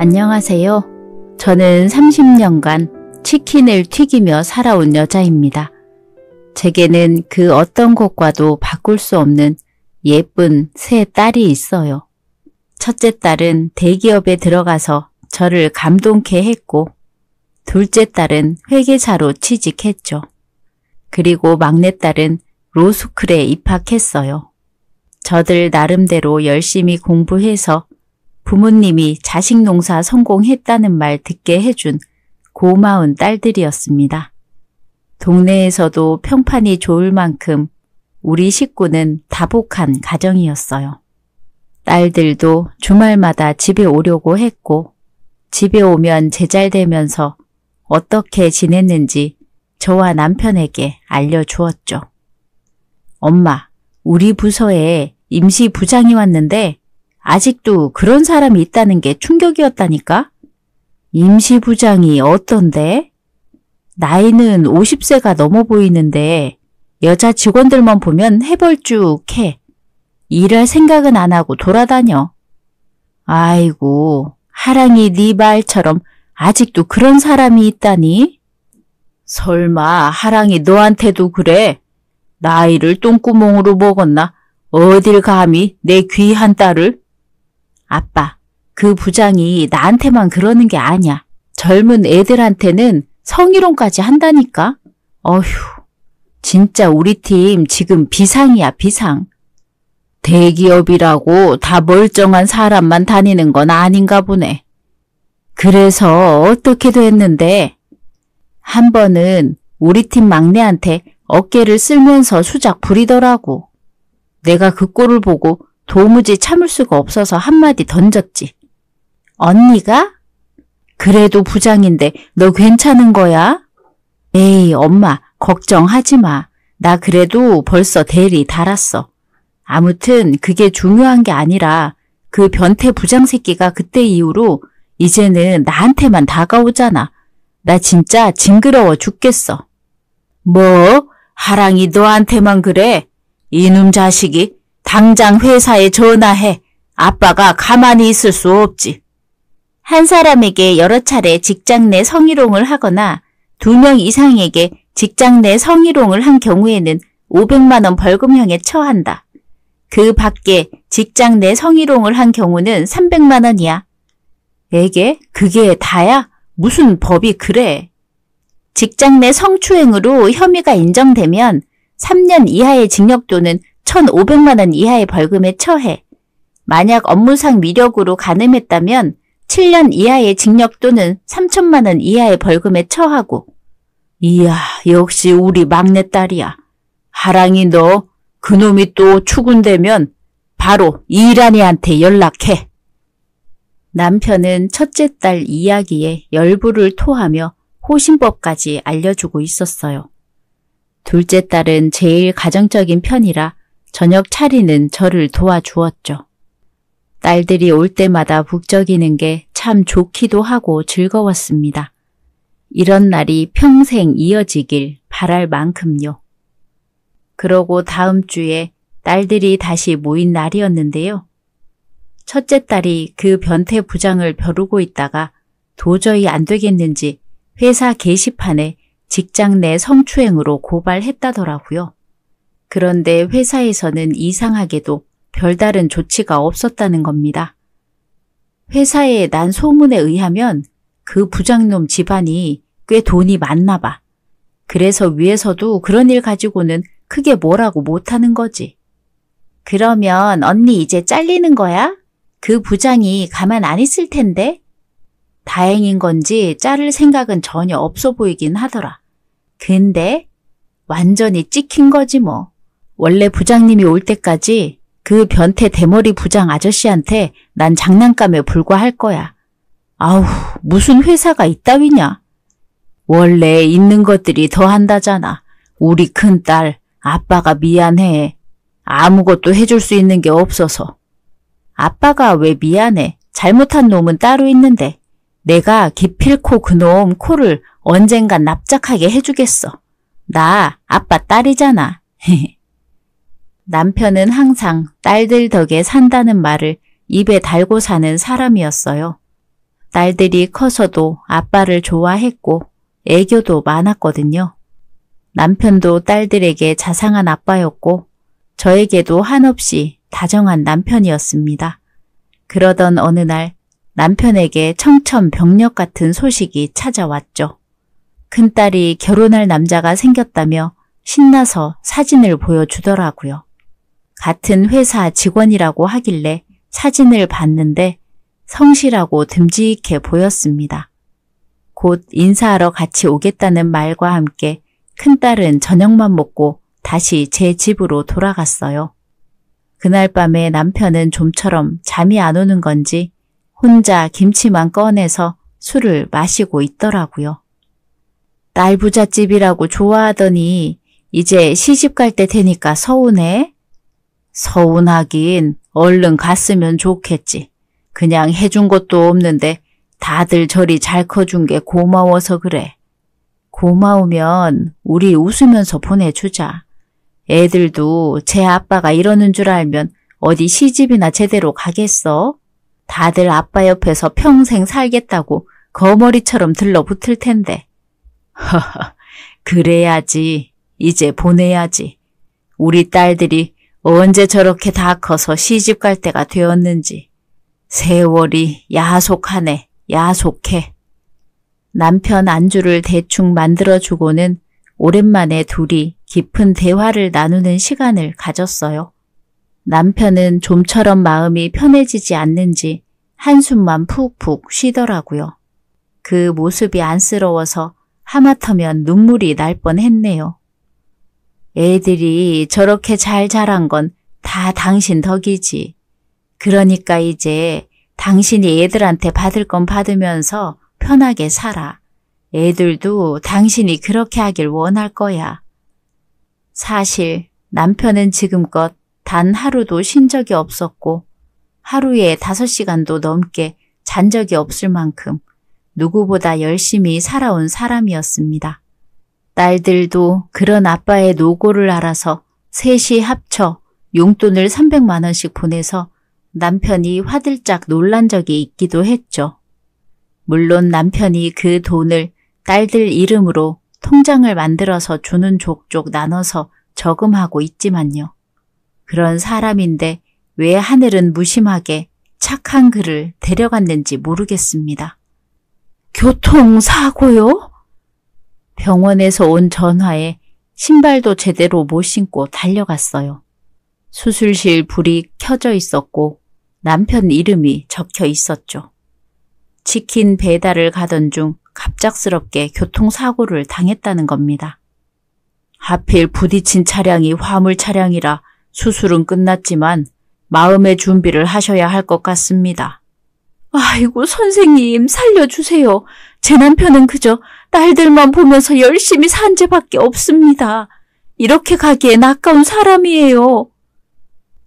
안녕하세요. 저는 30년간 치킨을 튀기며 살아온 여자입니다. 제게는 그 어떤 것과도 바꿀 수 없는 예쁜 세 딸이 있어요. 첫째 딸은 대기업에 들어가서 저를 감동케 했고, 둘째 딸은 회계사로 취직했죠. 그리고 막내딸은 로스쿨에 입학했어요. 저들 나름대로 열심히 공부해서 부모님이 자식 농사 성공했다는 말 듣게 해준 고마운 딸들이었습니다. 동네에서도 평판이 좋을 만큼 우리 식구는 다복한 가정이었어요. 딸들도 주말마다 집에 오려고 했고, 집에 오면 제잘되면서 어떻게 지냈는지 저와 남편에게 알려주었죠. 엄마, 우리 부서에 임시 부장이 왔는데 아직도 그런 사람이 있다는 게 충격이었다니까? 임시 부장이 어떤데? 나이는 50세가 넘어 보이는데 여자 직원들만 보면 해벌쭉해. 일할 생각은 안 하고 돌아다녀. 아이고, 하랑이 네 말처럼 아직도 그런 사람이 있다니? 설마 하랑이 너한테도 그래? 나이를 똥구멍으로 먹었나? 어딜 감히 내 귀한 딸을? 아빠, 그 부장이 나한테만 그러는 게 아니야. 젊은 애들한테는 성희롱까지 한다니까? 어휴, 진짜 우리 팀 지금 비상이야, 비상. 대기업이라고 다 멀쩡한 사람만 다니는 건 아닌가 보네. 그래서 어떻게 됐는데? 한 번은 우리 팀 막내한테 어깨를 쓸면서 수작 부리더라고. 내가 그 꼴을 보고 도무지 참을 수가 없어서 한마디 던졌지. 언니가? 그래도 부장인데 너 괜찮은 거야? 에이, 엄마, 걱정하지 마. 나 그래도 벌써 대리 달았어. 아무튼 그게 중요한 게 아니라 그 변태 부장 새끼가 그때 이후로 이제는 나한테만 다가오잖아. 나 진짜 징그러워 죽겠어. 뭐? 하랑이 너한테만 그래? 이놈 자식이 당장 회사에 전화해. 아빠가 가만히 있을 수 없지. 한 사람에게 여러 차례 직장 내 성희롱을 하거나 2명 이상에게 직장 내 성희롱을 한 경우에는 500만 원 벌금형에 처한다. 그 밖에 직장 내 성희롱을 한 경우는 300만 원이야. 에게? 그게 다야? 무슨 법이 그래? 직장 내 성추행으로 혐의가 인정되면 3년 이하의 징역 또는 1,500만 원 이하의 벌금에 처해. 만약 업무상 위력으로 간음했다면 7년 이하의 징역 또는 3천만 원 이하의 벌금에 처하고. 이야, 역시 우리 막내딸이야. 하랑이 너 그놈이 또 추군되면 바로 이란이한테 연락해. 남편은 첫째 딸 이야기에 열불을 토하며 호신법까지 알려주고 있었어요. 둘째 딸은 제일 가정적인 편이라 저녁 차리는 저를 도와주었죠. 딸들이 올 때마다 북적이는 게 참 좋기도 하고 즐거웠습니다. 이런 날이 평생 이어지길 바랄 만큼요. 그러고 다음 주에 딸들이 다시 모인 날이었는데요. 첫째 딸이 그 변태 부장을 벼르고 있다가 도저히 안 되겠는지 회사 게시판에 직장 내 성추행으로 고발했다더라고요. 그런데 회사에서는 이상하게도 별다른 조치가 없었다는 겁니다. 회사에 난 소문에 의하면 그 부장놈 집안이 꽤 돈이 많나 봐. 그래서 위에서도 그런 일 가지고는 크게 뭐라고 못하는 거지. 그러면 언니 이제 잘리는 거야? 그 부장이 가만 안 있을 텐데? 다행인 건지 자를 생각은 전혀 없어 보이긴 하더라. 근데 완전히 찍힌 거지 뭐. 원래 부장님이 올 때까지 그 변태 대머리 부장 아저씨한테 난 장난감에 불과할 거야. 아우, 무슨 회사가 이따위냐. 원래 있는 것들이 더 한다잖아. 우리 큰딸, 아빠가 미안해. 아무것도 해줄 수 있는 게 없어서. 아빠가 왜 미안해? 잘못한 놈은 따로 있는데 내가 기필코 그놈 코를 언젠간 납작하게 해주겠어. 나 아빠 딸이잖아. 남편은 항상 딸들 덕에 산다는 말을 입에 달고 사는 사람이었어요. 딸들이 커서도 아빠를 좋아했고 애교도 많았거든요. 남편도 딸들에게 자상한 아빠였고 저에게도 한없이 다정한 남편이었습니다. 그러던 어느 날 남편에게 청천벽력 같은 소식이 찾아왔죠. 큰딸이 결혼할 남자가 생겼다며 신나서 사진을 보여주더라고요. 같은 회사 직원이라고 하길래 사진을 봤는데 성실하고 듬직해 보였습니다. 곧 인사하러 같이 오겠다는 말과 함께 큰딸은 저녁만 먹고 다시 제 집으로 돌아갔어요. 그날 밤에 남편은 좀처럼 잠이 안 오는 건지 혼자 김치만 꺼내서 술을 마시고 있더라고요. 딸 부잣집이라고 좋아하더니 이제 시집 갈 때 되니까 서운해? 서운하긴 얼른 갔으면 좋겠지. 그냥 해준 것도 없는데 다들 저리 잘 커준 게 고마워서 그래. 고마우면 우리 웃으면서 보내주자. 애들도 제 아빠가 이러는 줄 알면 어디 시집이나 제대로 가겠어? 다들 아빠 옆에서 평생 살겠다고 거머리처럼 들러붙을 텐데. 허허, 그래야지. 이제 보내야지. 우리 딸들이 언제 저렇게 다 커서 시집 갈 때가 되었는지. 세월이 야속하네, 야속해. 남편 안주를 대충 만들어주고는 오랜만에 둘이 깊은 대화를 나누는 시간을 가졌어요. 남편은 좀처럼 마음이 편해지지 않는지 한숨만 푹푹 쉬더라고요. 그 모습이 안쓰러워서 하마터면 눈물이 날 뻔했네요. 애들이 저렇게 잘 자란 건 다 당신 덕이지. 그러니까 이제 당신이 애들한테 받을 건 받으면서 편하게 살아. 애들도 당신이 그렇게 하길 원할 거야. 사실 남편은 지금껏 단 하루도 쉰 적이 없었고 하루에 5시간도 넘게 잔 적이 없을 만큼 누구보다 열심히 살아온 사람이었습니다. 딸들도 그런 아빠의 노고를 알아서 셋이 합쳐 용돈을 300만 원씩 보내서 남편이 화들짝 놀란 적이 있기도 했죠. 물론 남편이 그 돈을 딸들 이름으로 통장을 만들어서 주는 족족 나눠서 저금하고 있지만요. 그런 사람인데 왜 하늘은 무심하게 착한 그를 데려갔는지 모르겠습니다. 교통사고요? 병원에서 온 전화에 신발도 제대로 못 신고 달려갔어요. 수술실 불이 켜져 있었고 남편 이름이 적혀 있었죠. 치킨 배달을 가던 중 갑작스럽게 교통사고를 당했다는 겁니다. 하필 부딪힌 차량이 화물 차량이라 수술은 끝났지만 마음의 준비를 하셔야 할 것 같습니다. 아이고 선생님 살려주세요. 제 남편은 그저 딸들만 보면서 열심히 산 죄밖에 없습니다. 이렇게 가기엔 아까운 사람이에요.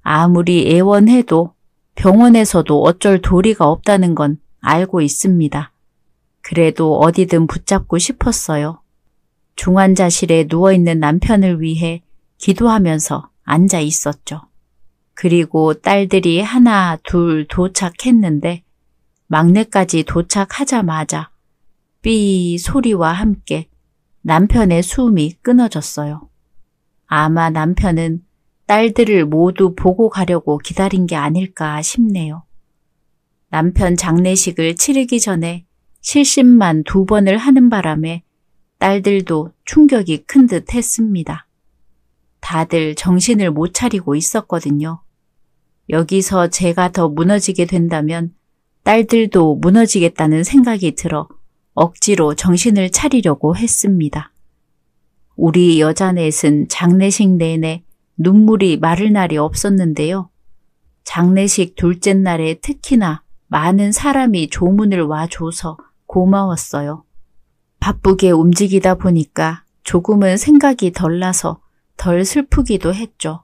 아무리 애원해도 병원에서도 어쩔 도리가 없다는 건 알고 있습니다. 그래도 어디든 붙잡고 싶었어요. 중환자실에 누워있는 남편을 위해 기도하면서 앉아 있었죠. 그리고 딸들이 하나 둘 도착했는데 막내까지 도착하자마자 삐 소리와 함께 남편의 숨이 끊어졌어요. 아마 남편은 딸들을 모두 보고 가려고 기다린 게 아닐까 싶네요. 남편 장례식을 치르기 전에 실십만 2번을 하는 바람에 딸들도 충격이 큰 듯 했습니다. 다들 정신을 못 차리고 있었거든요. 여기서 제가 더 무너지게 된다면 딸들도 무너지겠다는 생각이 들어 억지로 정신을 차리려고 했습니다. 우리 여자넷은 장례식 내내 눈물이 마를 날이 없었는데요. 장례식 둘째 날에 특히나 많은 사람이 조문을 와줘서 고마웠어요. 바쁘게 움직이다 보니까 조금은 생각이 덜 나서 덜 슬프기도 했죠.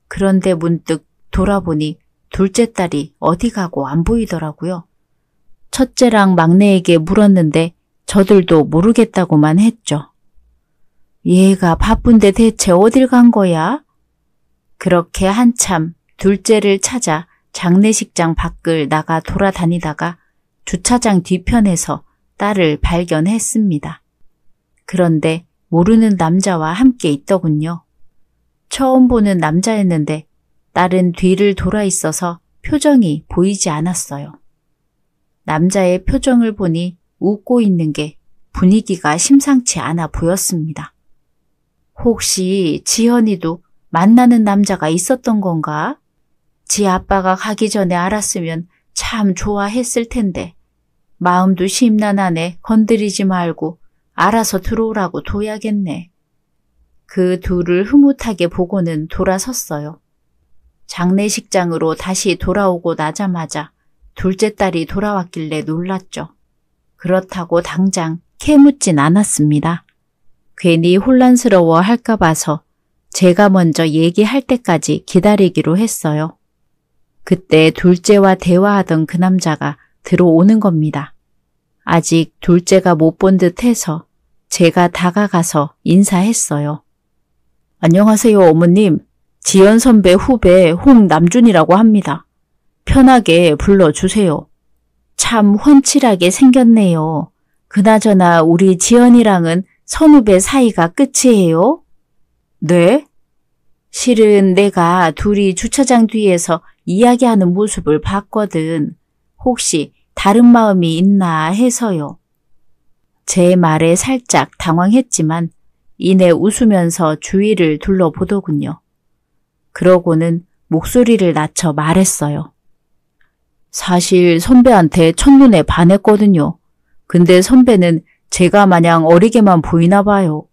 그런데 문득 돌아보니 둘째 딸이 어디 가고 안 보이더라고요. 첫째랑 막내에게 물었는데 저들도 모르겠다고만 했죠. 얘가 바쁜데 대체 어딜 간 거야? 그렇게 한참 둘째를 찾아 장례식장 밖을 나가 돌아다니다가 주차장 뒤편에서 딸을 발견했습니다. 그런데 모르는 남자와 함께 있더군요. 처음 보는 남자였는데 딸은 뒤를 돌아 있어서 표정이 보이지 않았어요. 남자의 표정을 보니 웃고 있는 게 분위기가 심상치 않아 보였습니다. 혹시 지연이도 만나는 남자가 있었던 건가? 지 아빠가 가기 전에 알았으면 참 좋아했을 텐데 마음도 심란하네. 건드리지 말고 알아서 들어오라고 둬야겠네. 그 둘을 흐뭇하게 보고는 돌아섰어요. 장례식장으로 다시 돌아오고 나자마자 둘째 딸이 돌아왔길래 놀랐죠. 그렇다고 당장 캐묻진 않았습니다. 괜히 혼란스러워 할까 봐서 제가 먼저 얘기할 때까지 기다리기로 했어요. 그때 둘째와 대화하던 그 남자가 들어오는 겁니다. 아직 둘째가 못 본 듯해서 제가 다가가서 인사했어요. 안녕하세요, 어머님. 지연 선배 후배 홍남준이라고 합니다. 편하게 불러주세요. 참 훤칠하게 생겼네요. 그나저나 우리 지연이랑은 선후배 사이가 끝이에요? 네? 실은 내가 둘이 주차장 뒤에서 이야기하는 모습을 봤거든. 혹시 다른 마음이 있나 해서요. 제 말에 살짝 당황했지만 이내 웃으면서 주위를 둘러보더군요. 그러고는 목소리를 낮춰 말했어요. 사실 선배한테 첫눈에 반했거든요. 근데 선배는 제가 마냥 어리게만 보이나 봐요.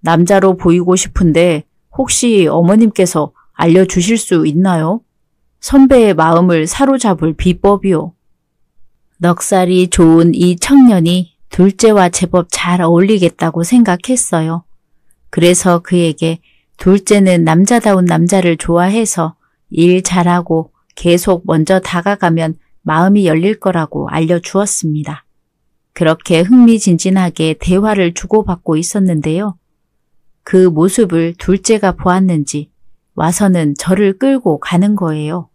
남자로 보이고 싶은데 혹시 어머님께서 알려주실 수 있나요? 선배의 마음을 사로잡을 비법이요. 넉살이 좋은 이 청년이 둘째와 제법 잘 어울리겠다고 생각했어요. 그래서 그에게 둘째는 남자다운 남자를 좋아해서 일 잘하고 계속 먼저 다가가면 마음이 열릴 거라고 알려주었습니다. 그렇게 흥미진진하게 대화를 주고받고 있었는데요. 그 모습을 둘째가 보았는지 와서는 저를 끌고 가는 거예요.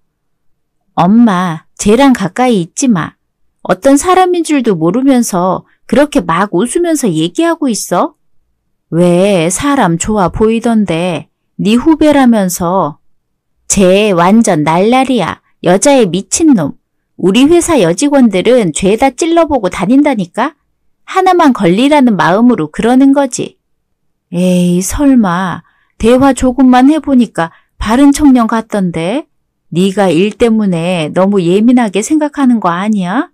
엄마, 쟤랑 가까이 있지 마. 어떤 사람인 줄도 모르면서 그렇게 막 웃으면서 얘기하고 있어? 왜 사람 좋아 보이던데 네 후배라면서. 쟤 완전 날라리야. 여자의 미친놈. 우리 회사 여직원들은 죄다 찔러보고 다닌다니까? 하나만 걸리라는 마음으로 그러는 거지. 에이, 설마 대화 조금만 해보니까 바른 청년 같던데? 네가 일 때문에 너무 예민하게 생각하는 거 아니야?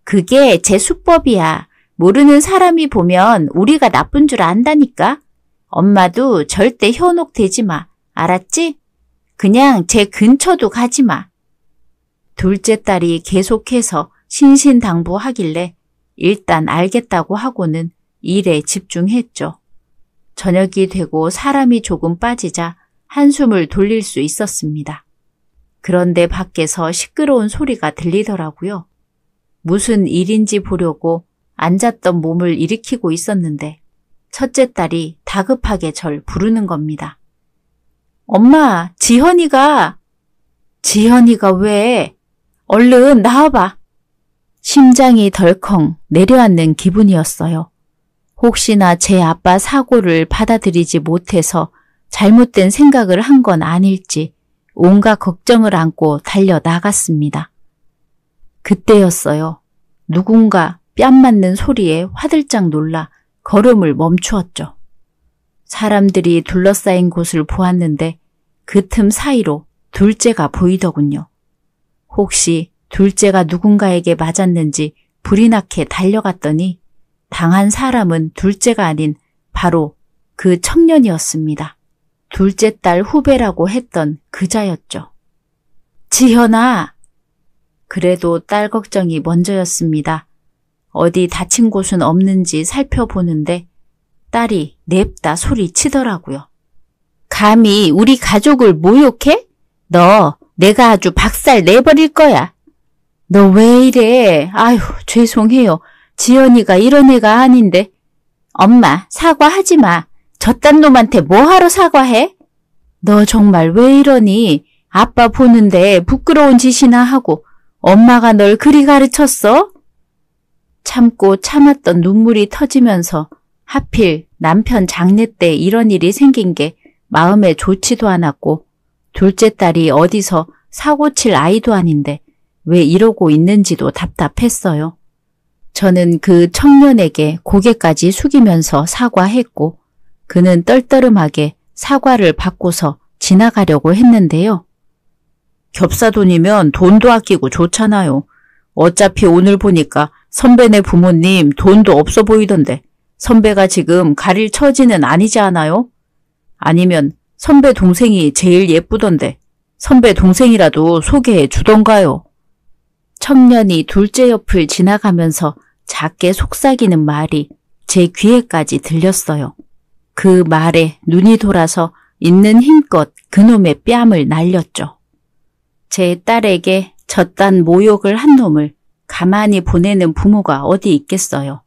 그게 제 수법이야. 모르는 사람이 보면 우리가 나쁜 줄 안다니까? 엄마도 절대 현혹되지 마. 알았지? 그냥 제 근처도 가지 마. 둘째 딸이 계속해서 신신당부하길래 일단 알겠다고 하고는 일에 집중했죠. 저녁이 되고 사람이 조금 빠지자 한숨을 돌릴 수 있었습니다. 그런데 밖에서 시끄러운 소리가 들리더라고요. 무슨 일인지 보려고 앉았던 몸을 일으키고 있었는데 첫째 딸이 다급하게 절 부르는 겁니다. 엄마, 지현이가 왜? 얼른 나와봐. 심장이 덜컹 내려앉는 기분이었어요. 혹시나 제 아빠 사고를 받아들이지 못해서 잘못된 생각을 한 건 아닐지 온갖 걱정을 안고 달려 나갔습니다. 그때였어요. 누군가 뺨 맞는 소리에 화들짝 놀라 걸음을 멈추었죠. 사람들이 둘러싸인 곳을 보았는데 그 틈 사이로 둘째가 보이더군요. 혹시 둘째가 누군가에게 맞았는지 불이 나게 달려갔더니 당한 사람은 둘째가 아닌 바로 그 청년이었습니다. 둘째 딸 후배라고 했던 그자였죠. 지현아! 그래도 딸 걱정이 먼저였습니다. 어디 다친 곳은 없는지 살펴보는데 딸이 냅다 소리치더라고요. 감히 우리 가족을 모욕해? 너 내가 아주 박살 내버릴 거야. 너 왜 이래? 아휴, 죄송해요. 지연이가 이런 애가 아닌데. 엄마, 사과하지 마. 저딴 놈한테 뭐하러 사과해? 너 정말 왜 이러니? 아빠 보는데 부끄러운 짓이나 하고 엄마가 널 그리 가르쳤어? 참고 참았던 눈물이 터지면서 하필 남편 장례 때 이런 일이 생긴 게 마음에 좋지도 않았고 둘째 딸이 어디서 사고 칠 아이도 아닌데 왜 이러고 있는지도 답답했어요. 저는 그 청년에게 고개까지 숙이면서 사과했고 그는 떨떠름하게 사과를 받고서 지나가려고 했는데요. 겹사돈이면 돈도 아끼고 좋잖아요. 어차피 오늘 보니까 선배네 부모님 돈도 없어 보이던데 선배가 지금 가릴 처지는 아니지 않아요? 아니면 선배 동생이 제일 예쁘던데 선배 동생이라도 소개해 주던가요? 청년이 둘째 옆을 지나가면서 작게 속삭이는 말이 제 귀에까지 들렸어요. 그 말에 눈이 돌아서 있는 힘껏 그놈의 뺨을 날렸죠. 제 딸에게 저딴 모욕을 한 놈을 가만히 보내는 부모가 어디 있겠어요.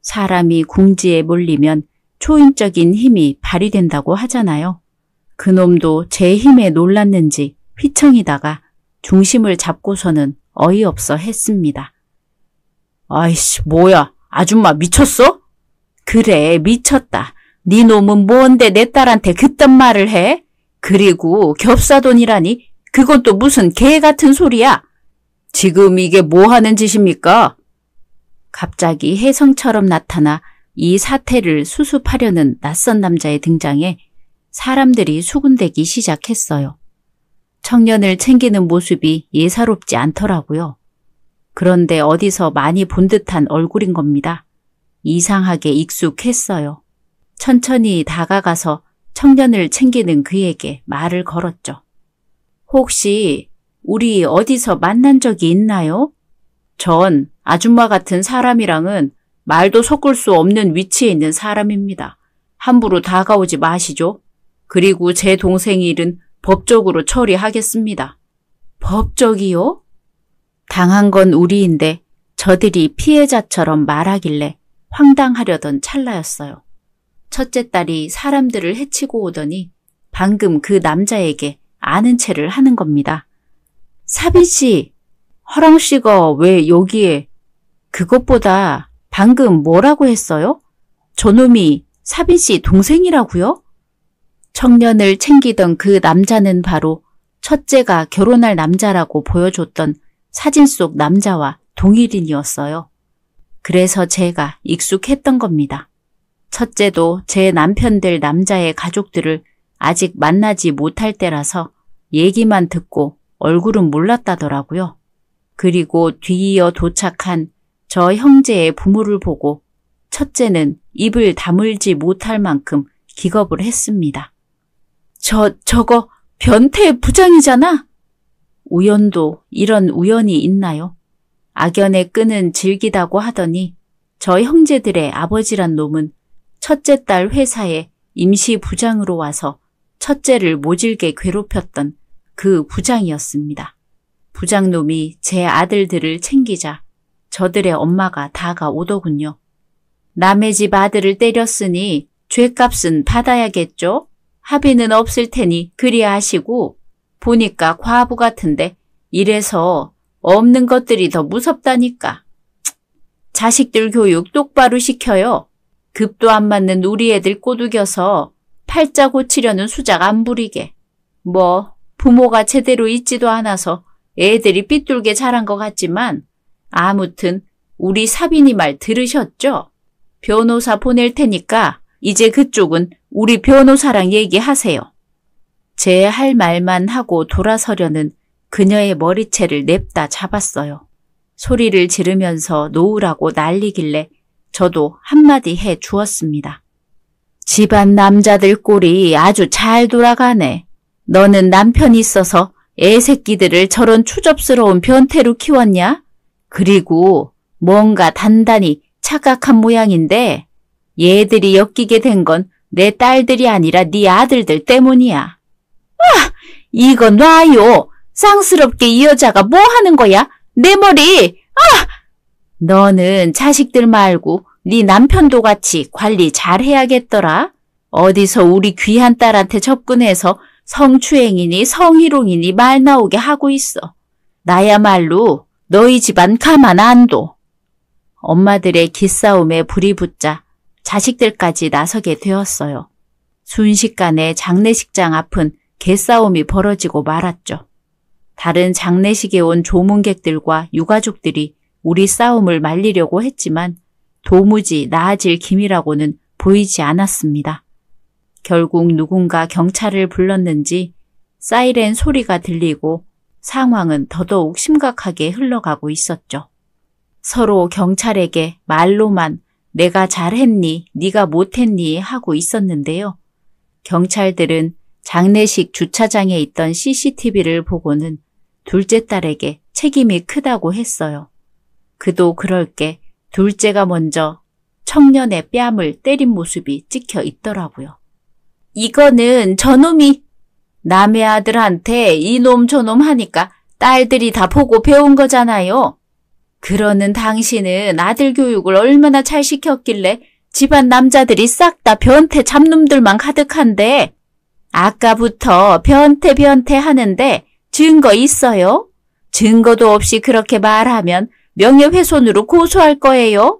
사람이 궁지에 몰리면 초인적인 힘이 발휘된다고 하잖아요. 그놈도 제 힘에 놀랐는지 휘청이다가 중심을 잡고서는 어이없어 했습니다. 아이씨 뭐야 아줌마 미쳤어? 그래 미쳤다. 네 놈은 뭔데 내 딸한테 그딴 말을 해? 그리고 겹사돈이라니 그건 또 무슨 개 같은 소리야. 지금 이게 뭐 하는 짓입니까? 갑자기 혜성처럼 나타나 이 사태를 수습하려는 낯선 남자의 등장에 사람들이 수군대기 시작했어요. 청년을 챙기는 모습이 예사롭지 않더라고요. 그런데 어디서 많이 본 듯한 얼굴인 겁니다. 이상하게 익숙했어요. 천천히 다가가서 청년을 챙기는 그에게 말을 걸었죠. 혹시 우리 어디서 만난 적이 있나요? 전 아줌마 같은 사람이랑은 말도 섞을 수 없는 위치에 있는 사람입니다. 함부로 다가오지 마시죠. 그리고 제 동생 일은 법적으로 처리하겠습니다. 법적이요? 당한 건 우리인데 저들이 피해자처럼 말하길래 황당하려던 찰나였어요. 첫째 딸이 사람들을 해치고 오더니 방금 그 남자에게 아는 체를 하는 겁니다. 사빈씨, 허랑씨가 왜 여기에? 그것보다 방금 뭐라고 했어요? 저놈이 사빈씨 동생이라고요? 청년을 챙기던 그 남자는 바로 첫째가 결혼할 남자라고 보여줬던 사진 속 남자와 동일인이었어요. 그래서 제가 익숙했던 겁니다. 첫째도 제 남편 될 남자의 가족들을 아직 만나지 못할 때라서 얘기만 듣고 얼굴은 몰랐다더라고요. 그리고 뒤이어 도착한 저 형제의 부모를 보고 첫째는 입을 다물지 못할 만큼 기겁을 했습니다. 저거 변태 부장이잖아? 우연도 이런 우연이 있나요? 악연의 끈은 질기다고 하더니 저 형제들의 아버지란 놈은 첫째 딸 회사에 임시 부장으로 와서 첫째를 모질게 괴롭혔던 그 부장이었습니다. 부장놈이 제 아들들을 챙기자 저들의 엄마가 다가오더군요. 남의 집 아들을 때렸으니 죗값은 받아야겠죠? 합의는 없을 테니 그리하시고 보니까 과부 같은데 이래서 없는 것들이 더 무섭다니까. 자식들 교육 똑바로 시켜요. 급도 안 맞는 우리 애들 꼬드겨서 팔자 고치려는 수작 안 부리게. 뭐 부모가 제대로 있지도 않아서 애들이 삐뚤게 자란 것 같지만 아무튼 우리 사빈이 말 들으셨죠? 변호사 보낼 테니까 이제 그쪽은 우리 변호사랑 얘기하세요. 제 할 말만 하고 돌아서려는 그녀의 머리채를 냅다 잡았어요. 소리를 지르면서 놓으라고 난리길래 저도 한마디 해 주었습니다. 집안 남자들 꼴이 아주 잘 돌아가네. 너는 남편이 있어서 애 새끼들을 저런 추접스러운 변태로 키웠냐? 그리고 뭔가 단단히 착각한 모양인데 얘들이 엮이게 된 건 내 딸들이 아니라 네 아들들 때문이야. 아! 이거 놔요. 쌍스럽게 이 여자가 뭐 하는 거야? 내 머리! 아! 너는 자식들 말고 네 남편도 같이 관리 잘 해야겠더라. 어디서 우리 귀한 딸한테 접근해서 성추행이니 성희롱이니 말 나오게 하고 있어. 나야말로 너희 집안 가만 안 둬. 엄마들의 기싸움에 불이 붙자 자식들까지 나서게 되었어요. 순식간에 장례식장 앞은 개싸움이 벌어지고 말았죠. 다른 장례식에 온 조문객들과 유가족들이 우리 싸움을 말리려고 했지만 도무지 나아질 기미라고는 보이지 않았습니다. 결국 누군가 경찰을 불렀는지 사이렌 소리가 들리고 상황은 더더욱 심각하게 흘러가고 있었죠. 서로 경찰에게 말로만 내가 잘했니, 네가 못했니 하고 있었는데요. 경찰들은 장례식 주차장에 있던 CCTV를 보고는 둘째 딸에게 책임이 크다고 했어요. 그도 그럴 게 둘째가 먼저 청년의 뺨을 때린 모습이 찍혀 있더라고요. 이거는 저놈이 남의 아들한테 이놈 저놈 하니까 딸들이 다 보고 배운 거잖아요. 그러는 당신은 아들 교육을 얼마나 잘 시켰길래 집안 남자들이 싹 다 변태 잡놈들만 가득한데 아까부터 변태 하는데 증거 있어요? 증거도 없이 그렇게 말하면 명예훼손으로 고소할 거예요.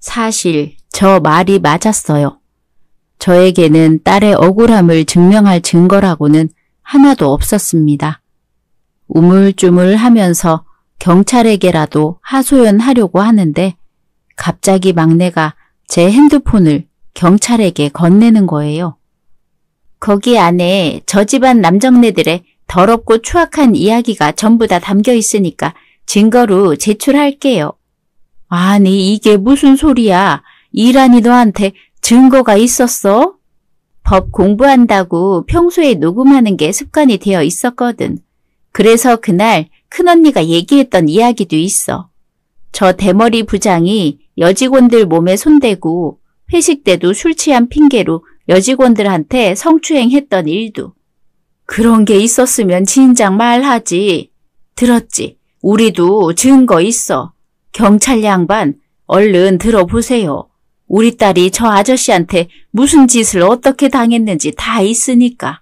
사실 저 말이 맞았어요. 저에게는 딸의 억울함을 증명할 증거라고는 하나도 없었습니다. 우물쭈물하면서 경찰에게라도 하소연하려고 하는데 갑자기 막내가 제 핸드폰을 경찰에게 건네는 거예요. 거기 안에 저 집안 남정네들의 더럽고 추악한 이야기가 전부 다 담겨 있으니까 증거로 제출할게요. 아니 이게 무슨 소리야. 이란이 너한테 증거가 있었어? 법 공부한다고 평소에 녹음하는 게 습관이 되어 있었거든. 그래서 그날 큰언니가 얘기했던 이야기도 있어. 저 대머리 부장이 여직원들 몸에 손대고 회식 때도 술 취한 핑계로 여직원들한테 성추행했던 일도. 그런 게 있었으면 진작 말하지. 들었지? 우리도 증거 있어. 경찰 양반 얼른 들어보세요. 우리 딸이 저 아저씨한테 무슨 짓을 어떻게 당했는지 다 있으니까.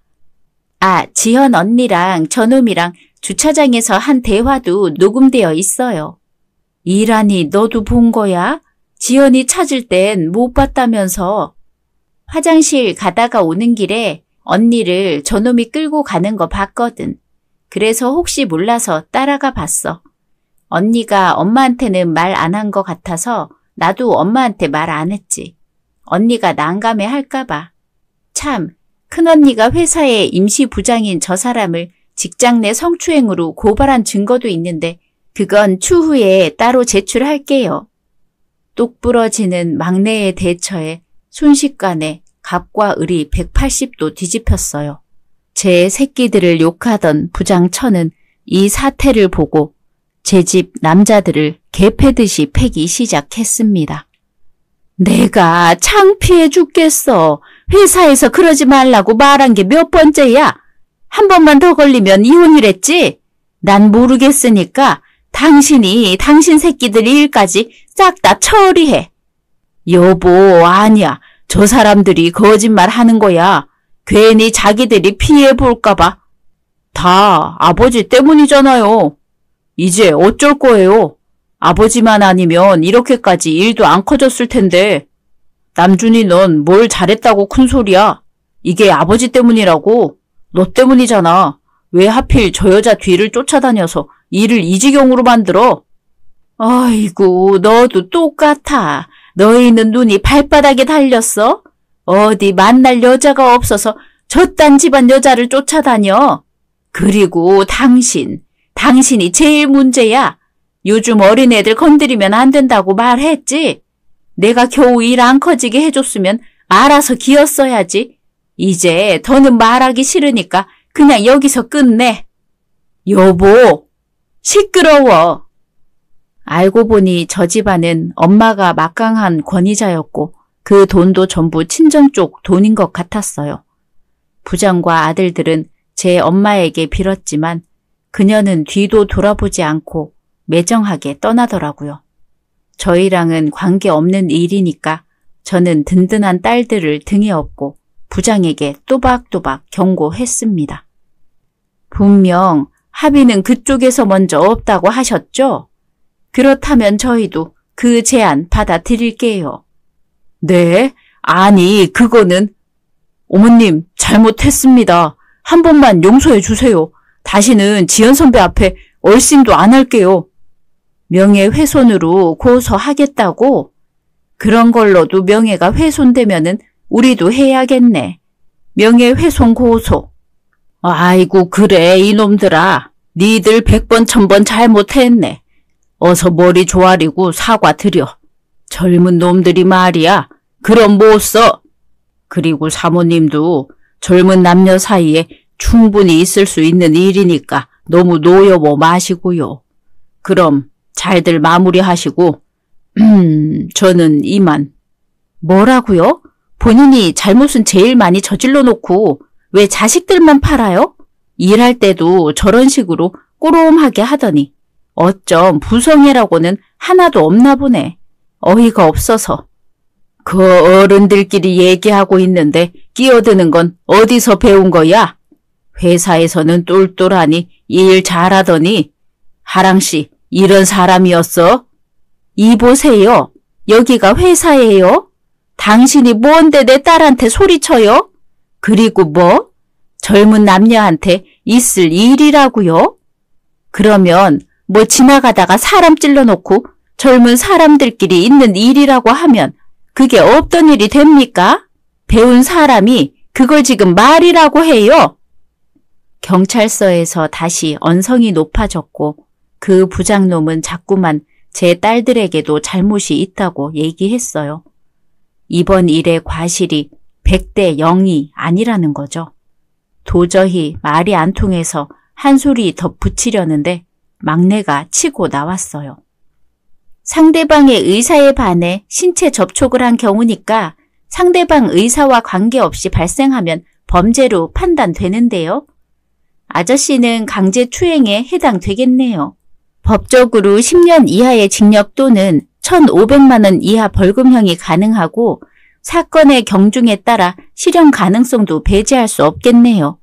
아, 지연 언니랑 저놈이랑 주차장에서 한 대화도 녹음되어 있어요. 이란이 너도 본 거야? 지연이 찾을 땐 못 봤다면서. 화장실 가다가 오는 길에 언니를 저놈이 끌고 가는 거 봤거든. 그래서 혹시 몰라서 따라가 봤어. 언니가 엄마한테는 말 안 한 거 같아서 나도 엄마한테 말 안 했지. 언니가 난감해 할까 봐. 참, 큰언니가 회사의 임시부장인 저 사람을 직장 내 성추행으로 고발한 증거도 있는데 그건 추후에 따로 제출할게요. 똑 부러지는 막내의 대처에 순식간에 갑과 을이 180도 뒤집혔어요. 제 새끼들을 욕하던 부장 천은 이 사태를 보고 제 집 남자들을 개패듯이 패기 시작했습니다. 내가 창피해 죽겠어. 회사에서 그러지 말라고 말한 게 몇 번째야? 한 번만 더 걸리면 이혼이랬지? 난 모르겠으니까 당신이 당신 새끼들 일까지 싹 다 처리해. 여보, 아니야. 저 사람들이 거짓말 하는 거야. 괜히 자기들이 피해 볼까 봐. 다 아버지 때문이잖아요. 이제 어쩔 거예요. 아버지만 아니면 이렇게까지 일도 안 커졌을 텐데. 남준이 넌 뭘 잘했다고 큰 소리야. 이게 아버지 때문이라고. 너 때문이잖아. 왜 하필 저 여자 뒤를 쫓아다녀서 일을 이 지경으로 만들어? 아이고, 너도 똑같아. 너희는 눈이 발바닥에 달렸어? 어디 만날 여자가 없어서 저딴 집안 여자를 쫓아다녀. 그리고 당신이 제일 문제야. 요즘 어린애들 건드리면 안 된다고 말했지? 내가 겨우 일 안 커지게 해줬으면 알아서 기었어야지. 이제 더는 말하기 싫으니까 그냥 여기서 끝내. 여보, 시끄러워. 알고 보니 저 집안은 엄마가 막강한 권위자였고 그 돈도 전부 친정 쪽 돈인 것 같았어요. 부장과 아들들은 제 엄마에게 빌었지만 그녀는 뒤도 돌아보지 않고 매정하게 떠나더라고요. 저희랑은 관계없는 일이니까 저는 든든한 딸들을 등에 업고 부장에게 또박또박 경고했습니다. 분명 합의는 그쪽에서 먼저 없다고 하셨죠? 그렇다면 저희도 그 제안 받아들일게요. 네? 아니, 그거는. 어머님, 잘못했습니다. 한 번만 용서해 주세요. 다시는 지연 선배 앞에 얼씬도 안 할게요. 명예훼손으로 고소하겠다고? 그런 걸로도 명예가 훼손되면은 우리도 해야겠네. 명예훼손 고소. 아이고 그래 이놈들아. 니들 100번 1000번 잘못했네. 어서 머리 조아리고 사과드려. 젊은 놈들이 말이야. 그럼 못 써. 그리고 사모님도 젊은 남녀 사이에 충분히 있을 수 있는 일이니까 너무 노여워 마시고요. 그럼 잘들 마무리하시고 저는 이만. 뭐라고요? 본인이 잘못은 제일 많이 저질러 놓고 왜 자식들만 팔아요? 일할 때도 저런 식으로 꼬롬하게 하더니 어쩜 부성애라고는 하나도 없나 보네. 어이가 없어서. 그 어른들끼리 얘기하고 있는데 끼어드는 건 어디서 배운 거야? 회사에서는 똘똘하니 일 잘하더니 하랑씨 이런 사람이었어? 이보세요. 여기가 회사예요? 당신이 뭔데 내 딸한테 소리쳐요? 그리고 뭐? 젊은 남녀한테 있을 일이라고요? 그러면 뭐 지나가다가 사람 찔러놓고 젊은 사람들끼리 있는 일이라고 하면 그게 없던 일이 됩니까? 배운 사람이 그걸 지금 말이라고 해요. 경찰서에서 다시 언성이 높아졌고 그 부장놈은 자꾸만 제 딸들에게도 잘못이 있다고 얘기했어요. 이번 일의 과실이 100대 0이 아니라는 거죠. 도저히 말이 안 통해서 한 소리 더 붙이려는데 막내가 치고 나왔어요. 상대방의 의사에 반해 신체 접촉을 한 경우니까 상대방 의사와 관계없이 발생하면 범죄로 판단되는데요. 아저씨는 강제추행에 해당되겠네요. 법적으로 10년 이하의 징역 또는 1,500만 원 이하 벌금형이 가능하고 사건의 경중에 따라 실형 가능성도 배제할 수 없겠네요.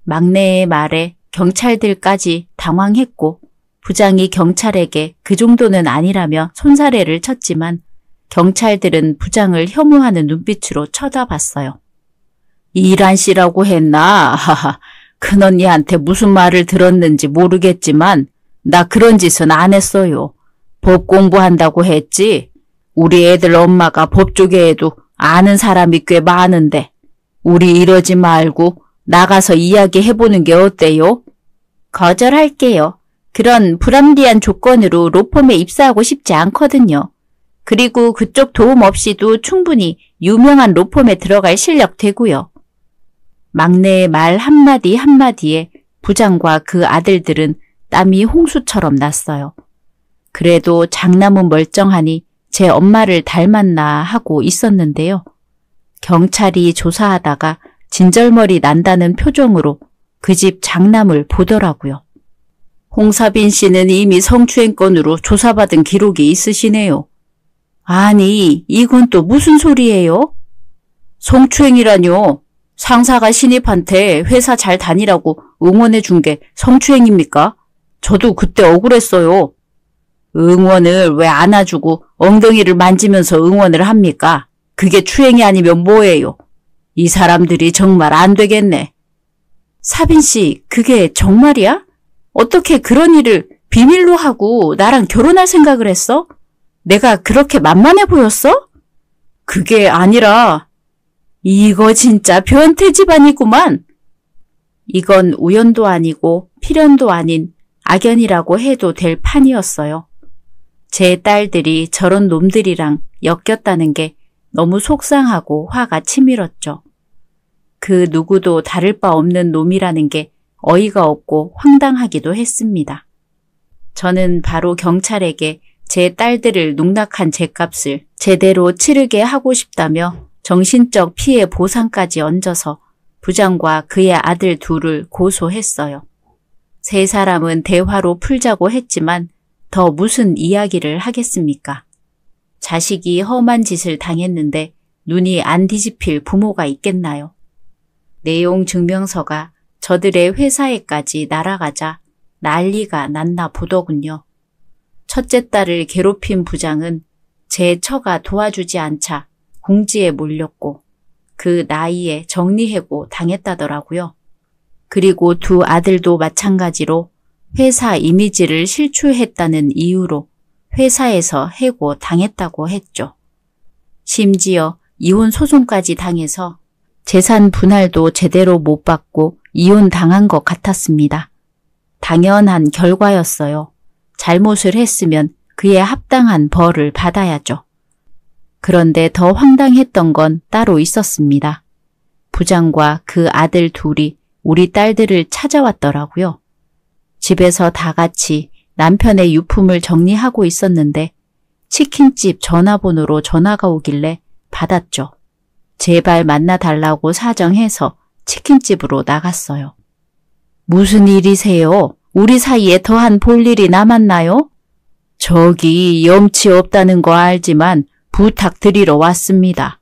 막내의 말에 경찰들까지 당황했고 부장이 경찰에게 그 정도는 아니라며 손사래를 쳤지만 경찰들은 부장을 혐오하는 눈빛으로 쳐다봤어요. 이란 씨라고 했나? 하하, 큰언니한테 무슨 말을 들었는지 모르겠지만 나 그런 짓은 안 했어요. 법 공부한다고 했지. 우리 애들 엄마가 법 쪽에 해도 아는 사람이 꽤 많은데 우리 이러지 말고 나가서 이야기해보는 게 어때요? 거절할게요. 그런 불합리한 조건으로 로펌에 입사하고 싶지 않거든요. 그리고 그쪽 도움 없이도 충분히 유명한 로펌에 들어갈 실력 되고요. 막내의 말 한마디 한마디에 부장과 그 아들들은 땀이 홍수처럼 났어요. 그래도 장남은 멀쩡하니 제 엄마를 닮았나 하고 있었는데요. 경찰이 조사하다가 진절머리 난다는 표정으로 그 집 장남을 보더라고요. 홍사빈 씨는 이미 성추행 건으로 조사받은 기록이 있으시네요. 아니, 이건 또 무슨 소리예요? 성추행이라뇨. 상사가 신입한테 회사 잘 다니라고 응원해 준 게 성추행입니까? 저도 그때 억울했어요. 응원을 왜 안아주고 엉덩이를 만지면서 응원을 합니까? 그게 추행이 아니면 뭐예요? 이 사람들이 정말 안 되겠네. 사빈 씨, 그게 정말이야? 어떻게 그런 일을 비밀로 하고 나랑 결혼할 생각을 했어? 내가 그렇게 만만해 보였어? 그게 아니라 이거 진짜 변태 집안이구만. 이건 우연도 아니고 필연도 아닌 악연이라고 해도 될 판이었어요. 제 딸들이 저런 놈들이랑 엮였다는 게 너무 속상하고 화가 치밀었죠. 그 누구도 다를 바 없는 놈이라는 게 어이가 없고 황당하기도 했습니다. 저는 바로 경찰에게 제 딸들을 농락한 죗값을 제대로 치르게 하고 싶다며 정신적 피해 보상까지 얹어서 부장과 그의 아들 둘을 고소했어요. 세 사람은 대화로 풀자고 했지만 더 무슨 이야기를 하겠습니까? 자식이 험한 짓을 당했는데 눈이 안 뒤집힐 부모가 있겠나요? 내용 증명서가 저들의 회사에까지 날아가자 난리가 났나 보더군요. 첫째 딸을 괴롭힌 부장은 제 처가 도와주지 않자 궁지에 몰렸고 그 나이에 정리해고 당했다더라고요. 그리고 두 아들도 마찬가지로 회사 이미지를 실추했다는 이유로 회사에서 해고 당했다고 했죠. 심지어 이혼 소송까지 당해서 재산 분할도 제대로 못 받고 이혼 당한 것 같았습니다. 당연한 결과였어요. 잘못을 했으면 그에 합당한 벌을 받아야죠. 그런데 더 황당했던 건 따로 있었습니다. 부장과 그 아들 둘이 우리 딸들을 찾아왔더라고요. 집에서 다 같이 남편의 유품을 정리하고 있었는데 치킨집 전화번호로 전화가 오길래 받았죠. 제발 만나달라고 사정해서 치킨집으로 나갔어요. 무슨 일이세요? 우리 사이에 더한 볼일이 남았나요? 저기 염치 없다는 거 알지만 부탁드리러 왔습니다.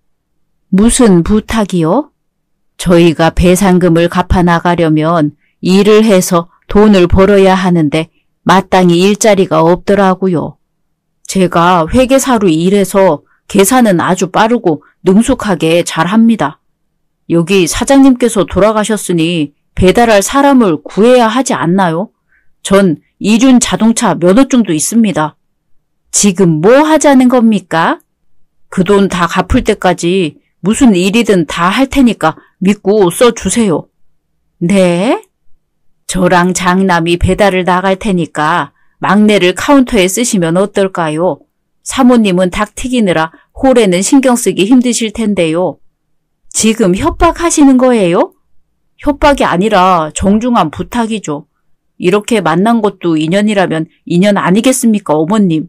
무슨 부탁이요? 저희가 배상금을 갚아 나가려면 일을 해서 돈을 벌어야 하는데 마땅히 일자리가 없더라고요. 제가 회계사로 일해서 계산은 아주 빠르고 능숙하게 잘합니다. 여기 사장님께서 돌아가셨으니 배달할 사람을 구해야 하지 않나요? 전 이륜 자동차 면허증도 있습니다. 지금 뭐 하자는 겁니까? 그 돈 다 갚을 때까지 무슨 일이든 다 할 테니까 믿고 써주세요. 네? 저랑 장남이 배달을 나갈 테니까 막내를 카운터에 쓰시면 어떨까요? 사모님은 닭 튀기느라 홀에는 신경 쓰기 힘드실 텐데요. 지금 협박하시는 거예요? 협박이 아니라 정중한 부탁이죠. 이렇게 만난 것도 인연이라면 인연 아니겠습니까, 어머님?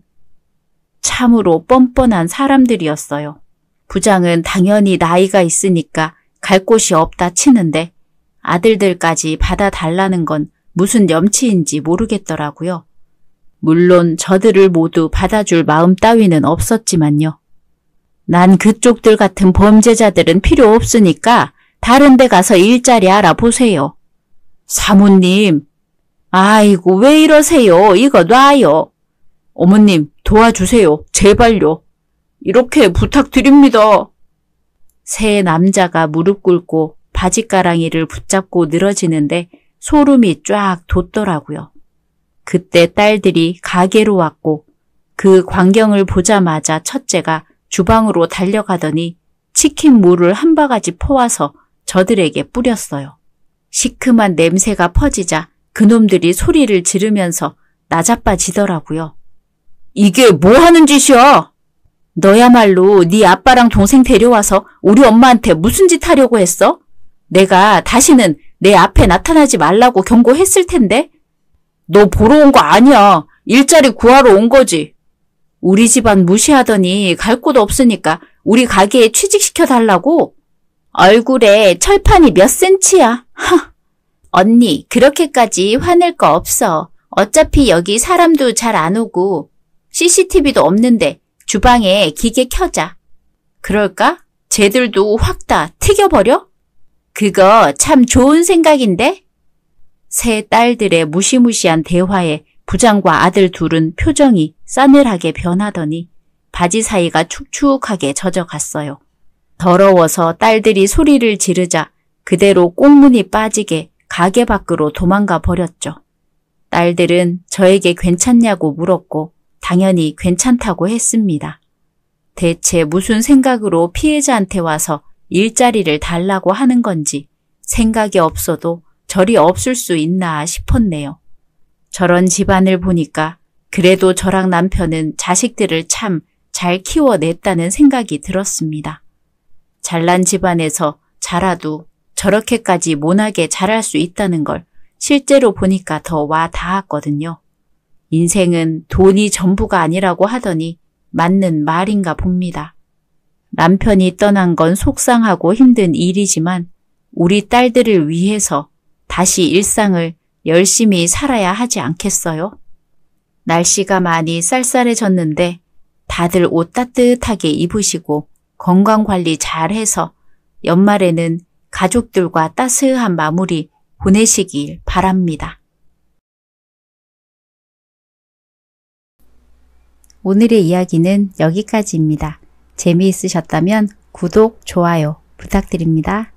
참으로 뻔뻔한 사람들이었어요. 부장은 당연히 나이가 있으니까 갈 곳이 없다 치는데 아들들까지 받아달라는 건 무슨 염치인지 모르겠더라고요. 물론 저들을 모두 받아줄 마음 따위는 없었지만요. 난 그쪽들 같은 범죄자들은 필요 없으니까 다른 데 가서 일자리 알아보세요. 사모님, 아이고 왜 이러세요. 이거 놔요. 어머님 도와주세요. 제발요. 이렇게 부탁드립니다. 새 남자가 무릎 꿇고 바지가랑이를 붙잡고 늘어지는데 소름이 쫙 돋더라고요. 그때 딸들이 가게로 왔고 그 광경을 보자마자 첫째가 주방으로 달려가더니 치킨 무를 한 바가지 퍼와서 저들에게 뿌렸어요. 시큼한 냄새가 퍼지자 그놈들이 소리를 지르면서 나자빠지더라고요. 이게 뭐 하는 짓이야? 너야말로 네 아빠랑 동생 데려와서 우리 엄마한테 무슨 짓 하려고 했어? 내가 다시는 내 앞에 나타나지 말라고 경고했을 텐데? 너 보러 온 거 아니야. 일자리 구하러 온 거지. 우리 집안 무시하더니 갈 곳 없으니까 우리 가게에 취직시켜달라고? 얼굴에 철판이 몇 센치야. 하. 언니, 그렇게까지 화낼 거 없어. 어차피 여기 사람도 잘 안 오고 CCTV도 없는데 주방에 기계 켜자. 그럴까? 쟤들도 확 다 튀겨버려? 그거 참 좋은 생각인데? 세 딸들의 무시무시한 대화에 부장과 아들 둘은 표정이 싸늘하게 변하더니 바지 사이가 축축하게 젖어갔어요. 더러워서 딸들이 소리를 지르자 그대로 꽁문이 빠지게 가게 밖으로 도망가 버렸죠. 딸들은 저에게 괜찮냐고 물었고 당연히 괜찮다고 했습니다. 대체 무슨 생각으로 피해자한테 와서 일자리를 달라고 하는 건지 생각이 없어도 절이 없을 수 있나 싶었네요. 저런 집안을 보니까 그래도 저랑 남편은 자식들을 참 잘 키워냈다는 생각이 들었습니다. 잘난 집안에서 자라도 저렇게까지 모나게 자랄 수 있다는 걸 실제로 보니까 더 와 닿았거든요. 인생은 돈이 전부가 아니라고 하더니 맞는 말인가 봅니다. 남편이 떠난 건 속상하고 힘든 일이지만 우리 딸들을 위해서 다시 일상을 열심히 살아야 하지 않겠어요? 날씨가 많이 쌀쌀해졌는데 다들 옷 따뜻하게 입으시고 건강관리 잘해서 연말에는 가족들과 따스한 마무리 보내시길 바랍니다. 오늘의 이야기는 여기까지입니다. 재미있으셨다면 구독, 좋아요 부탁드립니다.